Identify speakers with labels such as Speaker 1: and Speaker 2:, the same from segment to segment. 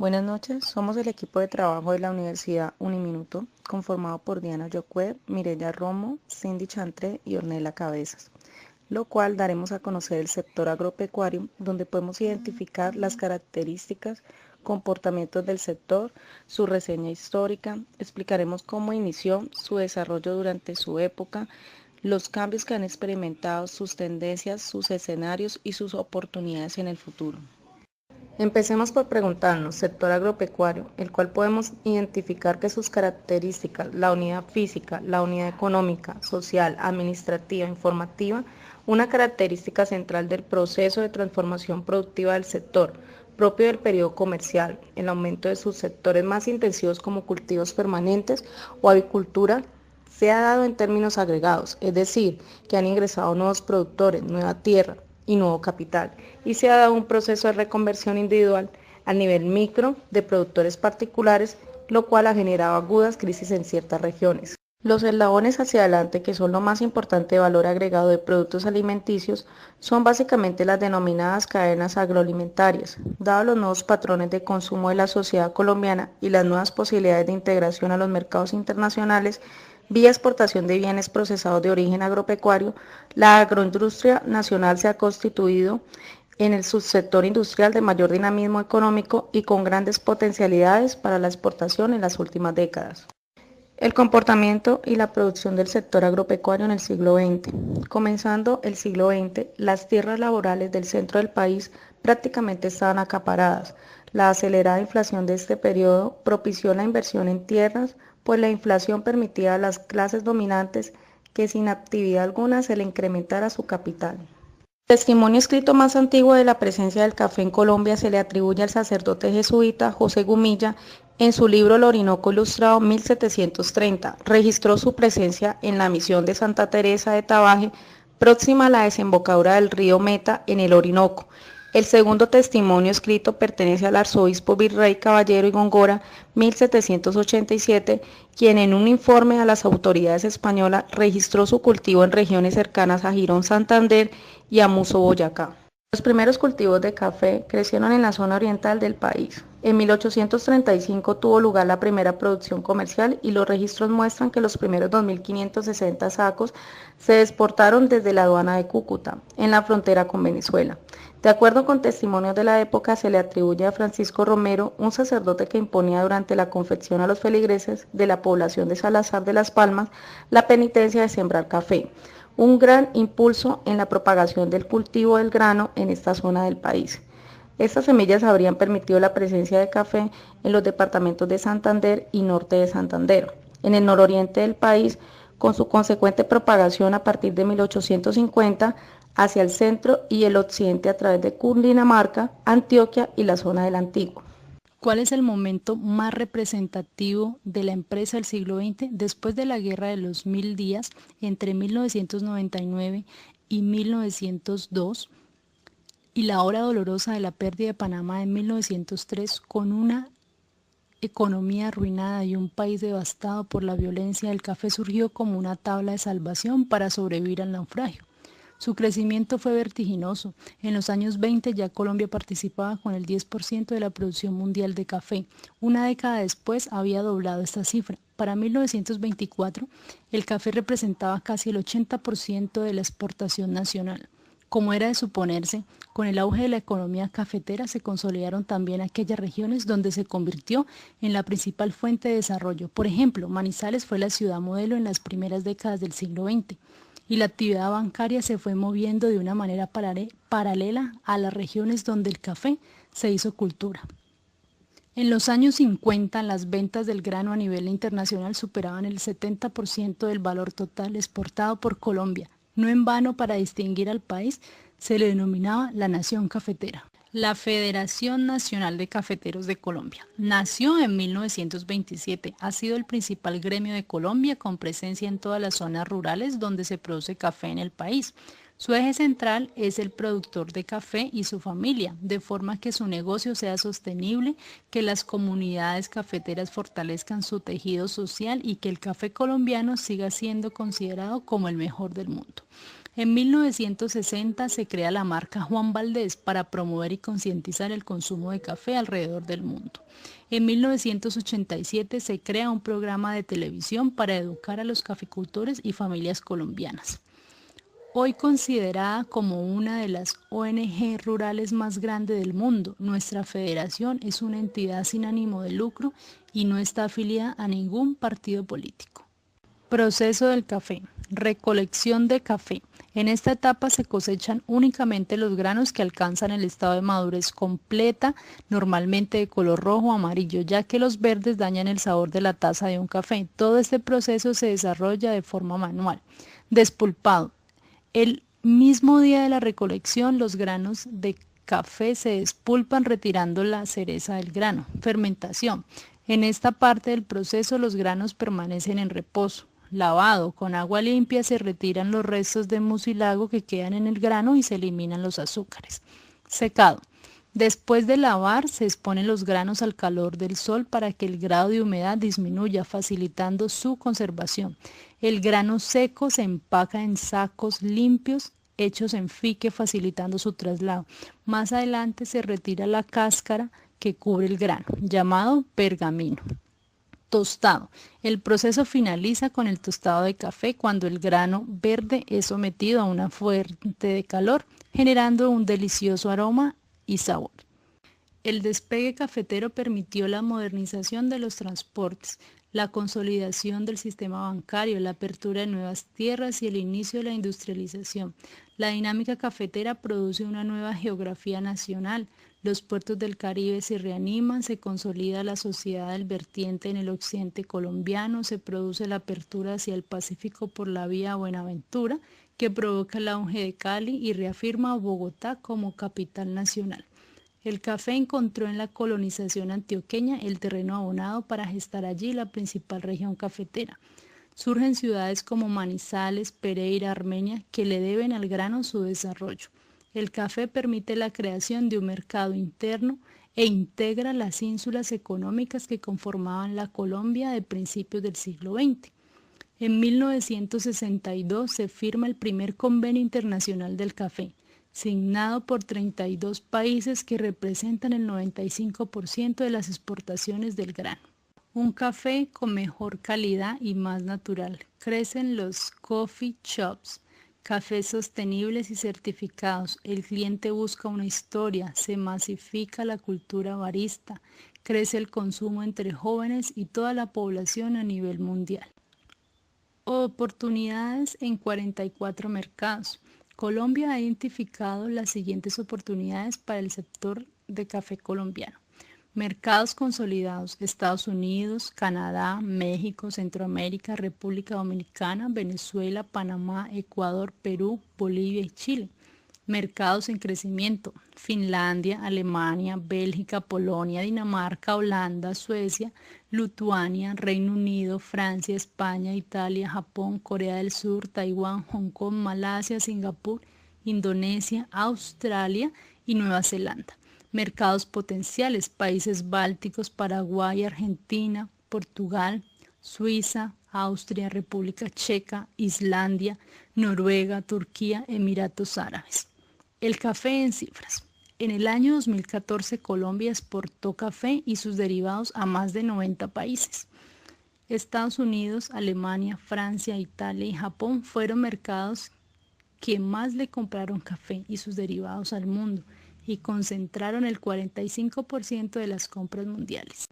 Speaker 1: Buenas noches, somos el equipo de trabajo de la Universidad Uniminuto, conformado por Diana Yocue, Mireya Romo, Cindy Chantré y Ornella Cabezas, lo cual daremos a conocer el sector agropecuario, donde podemos identificar las características, comportamientos del sector, su reseña histórica, explicaremos cómo inició su desarrollo durante su época, los cambios que han experimentado, sus tendencias, sus escenarios y sus oportunidades en el futuro. Empecemos por preguntarnos, sector agropecuario, el cual podemos identificar que sus características, la unidad física, la unidad económica, social, administrativa, informativa, una característica central del proceso de transformación productiva del sector, propio del periodo comercial, el aumento de sus sectores más intensivos como cultivos permanentes o avicultura, se ha dado en términos agregados, es decir, que han ingresado nuevos productores, nueva tierra y nuevo capital, y se ha dado un proceso de reconversión individual a nivel micro de productores particulares, lo cual ha generado agudas crisis en ciertas regiones. Los eslabones hacia adelante, que son lo más importante de valor agregado de productos alimenticios, son básicamente las denominadas cadenas agroalimentarias. Dados los nuevos patrones de consumo de la sociedad colombiana y las nuevas posibilidades de integración a los mercados internacionales, vía exportación de bienes procesados de origen agropecuario, la agroindustria nacional se ha constituido en el subsector industrial de mayor dinamismo económico y con grandes potencialidades para la exportación en las últimas décadas. El comportamiento y la producción del sector agropecuario en el siglo XX. Comenzando el siglo XX, las tierras laborales del centro del país prácticamente estaban acaparadas. La acelerada inflación de este periodo propició la inversión en tierras, pues la inflación permitía a las clases dominantes que sin actividad alguna se le incrementara su capital. El testimonio escrito más antiguo de la presencia del café en Colombia se le atribuye al sacerdote jesuita José Gumilla en su libro El Orinoco Ilustrado 1730. Registró su presencia en la misión de Santa Teresa de Tabaje, próxima a la desembocadura del río Meta en el Orinoco. El segundo testimonio escrito pertenece al arzobispo Virrey Caballero y Góngora, 1787, quien en un informe a las autoridades españolas registró su cultivo en regiones cercanas a Girón, Santander y a Muso, Boyacá. Los primeros cultivos de café crecieron en la zona oriental del país. En 1835 tuvo lugar la primera producción comercial y los registros muestran que los primeros 2.560 sacos se exportaron desde la aduana de Cúcuta, en la frontera con Venezuela. De acuerdo con testimonios de la época, se le atribuye a Francisco Romero, un sacerdote que imponía durante la confección a los feligreses de la población de Salazar de las Palmas la penitencia de sembrar café, un gran impulso en la propagación del cultivo del grano en esta zona del país. Estas semillas habrían permitido la presencia de café en los departamentos de Santander y norte de Santander, en el nororiente del país, con su consecuente propagación a partir de 1850 hacia el centro y el occidente a través de Cundinamarca, Antioquia y la zona del Antiguo.
Speaker 2: ¿Cuál es el momento más representativo de la empresa del siglo XX después de la Guerra de los 1000 días entre 1999 y 1902 y la hora dolorosa de la pérdida de Panamá en 1903 con una economía arruinada y un país devastado por la violencia? El café surgió como una tabla de salvación para sobrevivir al naufragio. Su crecimiento fue vertiginoso. En los años 20 ya Colombia participaba con el 10% de la producción mundial de café. Una década después había doblado esta cifra. Para 1924, el café representaba casi el 80% de la exportación nacional. Como era de suponerse, con el auge de la economía cafetera se consolidaron también aquellas regiones donde se convirtió en la principal fuente de desarrollo. Por ejemplo, Manizales fue la ciudad modelo en las primeras décadas del siglo XX. Y la actividad bancaria se fue moviendo de una manera paralela a las regiones donde el café se hizo cultura. En los años 50, las ventas del grano a nivel internacional superaban el 70% del valor total exportado por Colombia. No en vano, para distinguir al país, se le denominaba la nación cafetera. La Federación Nacional de Cafeteros de Colombia nació en 1927. Ha sido el principal gremio de Colombia con presencia en todas las zonas rurales donde se produce café en el país. Su eje central es el productor de café y su familia, de forma que su negocio sea sostenible, que las comunidades cafeteras fortalezcan su tejido social y que el café colombiano siga siendo considerado como el mejor del mundo. En 1960 se crea la marca Juan Valdez para promover y concientizar el consumo de café alrededor del mundo. En 1987 se crea un programa de televisión para educar a los caficultores y familias colombianas. Hoy considerada como una de las ONG rurales más grandes del mundo, nuestra federación es una entidad sin ánimo de lucro y no está afiliada a ningún partido político. Proceso del café. Recolección de café. En esta etapa se cosechan únicamente los granos que alcanzan el estado de madurez completa, normalmente de color rojo o amarillo, ya que los verdes dañan el sabor de la taza de un café. Todo este proceso se desarrolla de forma manual. Despulpado. El mismo día de la recolección, los granos de café se despulpan retirando la cereza del grano. Fermentación. En esta parte del proceso los granos permanecen en reposo. Lavado. Con agua limpia se retiran los restos de mucílago que quedan en el grano y se eliminan los azúcares. Secado. Después de lavar, se exponen los granos al calor del sol para que el grado de humedad disminuya, facilitando su conservación. El grano seco se empaca en sacos limpios, hechos en fique, facilitando su traslado. Más adelante se retira la cáscara que cubre el grano, llamado pergamino. Tostado. El proceso finaliza con el tostado de café cuando el grano verde es sometido a una fuente de calor, generando un delicioso aroma y sabor. El despegue cafetero permitió la modernización de los transportes, la consolidación del sistema bancario, la apertura de nuevas tierras y el inicio de la industrialización. La dinámica cafetera produce una nueva geografía nacional. Los puertos del Caribe se reaniman, se consolida la sociedad del vertiente en el occidente colombiano, se produce la apertura hacia el Pacífico por la vía Buenaventura, que provoca el auge de Cali y reafirma a Bogotá como capital nacional. El café encontró en la colonización antioqueña el terreno abonado para gestar allí la principal región cafetera. Surgen ciudades como Manizales, Pereira, Armenia, que le deben al grano su desarrollo. El café permite la creación de un mercado interno e integra las ínsulas económicas que conformaban la Colombia de principios del siglo XX. En 1962 se firma el primer Convenio Internacional del Café, signado por 32 países que representan el 95% de las exportaciones del grano. Un café con mejor calidad y más natural. Crecen los coffee shops, cafés sostenibles y certificados. El cliente busca una historia, se masifica la cultura barista, crece el consumo entre jóvenes y toda la población a nivel mundial. Oportunidades en 44 mercados. Colombia ha identificado las siguientes oportunidades para el sector de café colombiano. Mercados consolidados: Estados Unidos, Canadá, México, Centroamérica, República Dominicana, Venezuela, Panamá, Ecuador, Perú, Bolivia y Chile. Mercados en crecimiento: Finlandia, Alemania, Bélgica, Polonia, Dinamarca, Holanda, Suecia, Lituania, Reino Unido, Francia, España, Italia, Japón, Corea del Sur, Taiwán, Hong Kong, Malasia, Singapur, Indonesia, Australia y Nueva Zelanda. Mercados potenciales: países bálticos, Paraguay, Argentina, Portugal, Suiza, Austria, República Checa, Islandia, Noruega, Turquía, Emiratos Árabes. El café en cifras. En el año 2014 Colombia exportó café y sus derivados a más de 90 países. Estados Unidos, Alemania, Francia, Italia y Japón fueron mercados que más le compraron café y sus derivados al mundo y concentraron el 45% de las compras mundiales.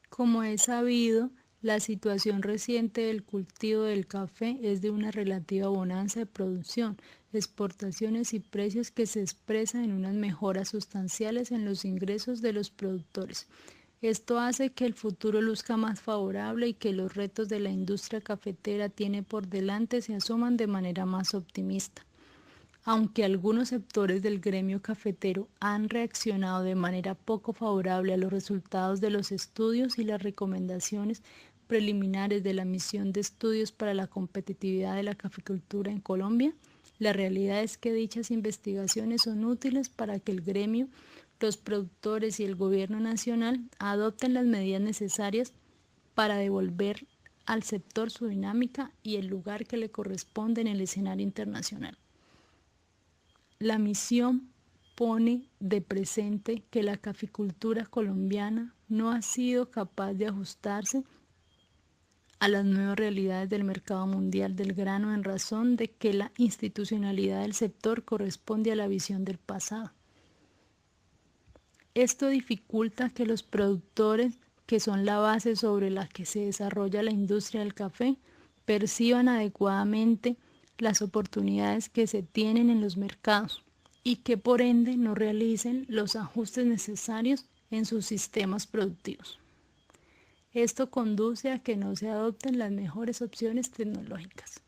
Speaker 2: Como es sabido, la situación reciente del cultivo del café es de una relativa bonanza de producción, exportaciones y precios que se expresan en unas mejoras sustanciales en los ingresos de los productores. Esto hace que el futuro luzca más favorable y que los retos de la industria cafetera tiene por delante se asuman de manera más optimista. Aunque algunos sectores del gremio cafetero han reaccionado de manera poco favorable a los resultados de los estudios y las recomendaciones preliminares de la misión de estudios para la competitividad de la caficultura en Colombia, la realidad es que dichas investigaciones son útiles para que el gremio, los productores y el gobierno nacional adopten las medidas necesarias para devolver al sector su dinámica y el lugar que le corresponde en el escenario internacional. La misión pone de presente que la caficultura colombiana no ha sido capaz de ajustarse a las nuevas realidades del mercado mundial del grano en razón de que la institucionalidad del sector corresponde a la visión del pasado. Esto dificulta que los productores, que son la base sobre la que se desarrolla la industria del café, perciban adecuadamente las oportunidades que se tienen en los mercados y que por ende no realicen los ajustes necesarios en sus sistemas productivos. Esto conduce a que no se adopten las mejores opciones tecnológicas.